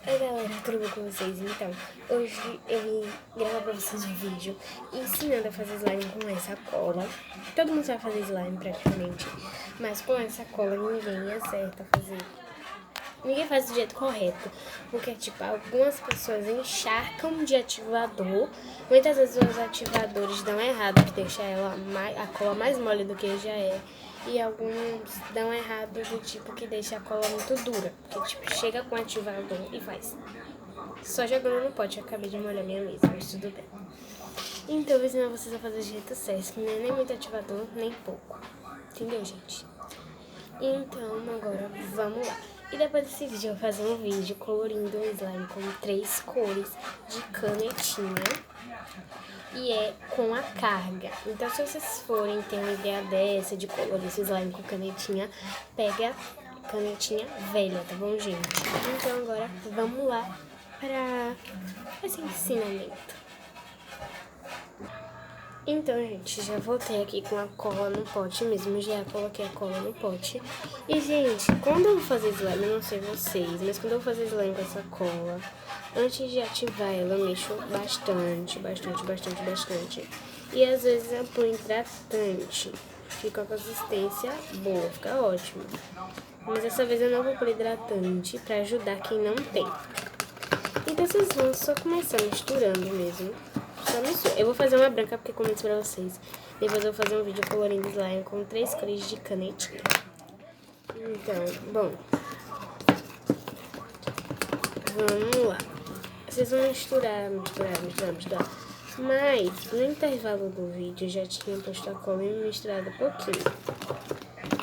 Oi galera, tudo bom com vocês? Então, hoje eu vim gravar pra vocês um vídeo ensinando a fazer slime com essa cola. Todo mundo sabe fazer slime praticamente, mas com essa cola ninguém acerta fazer. Ninguém faz do jeito correto, porque tipo, algumas pessoas encharcam de ativador. Muitas vezes os ativadores dão errado, que deixa a cola mais mole do que já é. E alguns dão errado do tipo que deixa a cola muito dura, que tipo, chega com ativador e faz. Só jogando no pote, eu acabei de molhar minha mesa, mas tudo bem. Então eu vou ensinar vocês a fazer do jeito certo, que não é nem muito ativador, nem pouco. Entendeu, gente? Então agora vamos lá. E depois desse vídeo eu vou fazer um vídeo colorindo o slime com 3 cores de canetinha. E é com a carga. Então se vocês forem ter uma ideia dessa de colorir esse slime com canetinha, pega canetinha velha, tá bom, gente? Então agora vamos lá para esse ensinamento. Então, gente, já voltei aqui com a cola no pote mesmo, já coloquei a cola no pote. E, gente, quando eu vou fazer slime, eu não sei vocês, mas quando eu vou fazer slime com essa cola, antes de ativar ela, eu mexo bastante. E às vezes eu ponho hidratante, fica com consistência boa, fica ótimo. Mas dessa vez eu não vou pôr hidratante pra ajudar quem não tem. Então vocês vão só começar misturando mesmo. Eu vou fazer uma branca porque comento pra vocês. Depois eu vou fazer um vídeo colorindo slime com 3 cores de canetinha. Então, bom. Vamos lá. Vocês vão misturar. Mas, no intervalo do vídeo, eu já tinha posto a cola e misturado um pouquinho.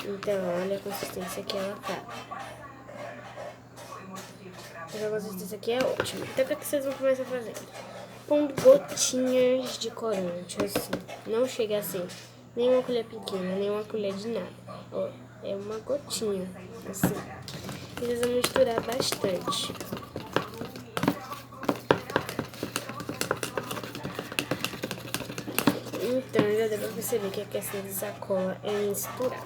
Então, olha a consistência que ela tá. Essa consistência aqui é ótima. Então, o que vocês vão começar a fazer? Pondo gotinhas de corante, assim. Não chega a ser nem uma colher pequena, nem uma colher de nada. Ó, é uma gotinha, assim. E vocês vão misturar bastante. Então, já deu pra perceber que a questão dessa cola é misturar.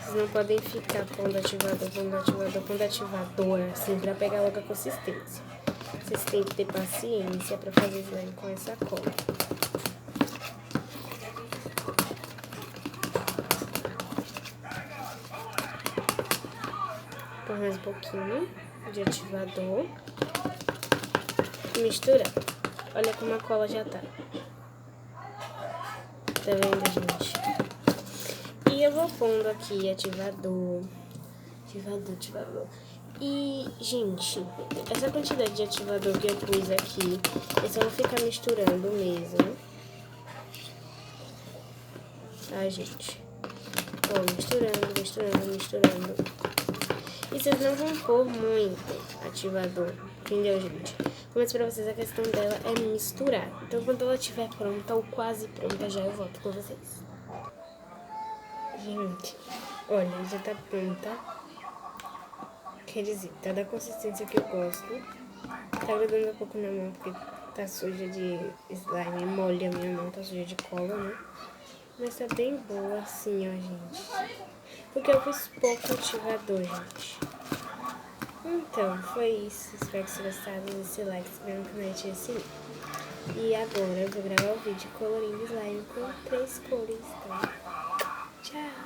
Vocês não podem ficar pondo ativador, assim, pra pegar logo a consistência. Vocês têm que ter paciência para fazer slime com essa cola. Põe mais um pouquinho de ativador. E misturar. Olha como a cola já tá. Tá vendo, gente? E eu vou pondo aqui ativador. E, gente, essa quantidade de ativador que eu pus aqui, eu só vou ficar misturando mesmo. Tá, gente? Ó, misturando. E vocês não vão pôr muito ativador, entendeu, gente? Mas pra vocês a questão dela é misturar. Então quando ela estiver pronta ou quase pronta, já eu volto com vocês. Gente, olha, já tá pronta. Quer dizer, tá da consistência que eu gosto. Tá grudando um pouco na mão porque tá suja de slime, molha a minha mão, tá suja de cola, né? Mas tá bem boa assim, ó, gente. Porque eu fiz pouco ativador, gente. Então, foi isso. Espero que vocês gostaram. Deixe seu like, se inscreva no canal e assim. E agora eu vou gravar o vídeo colorindo slime com 3 cores, tá? Tchau!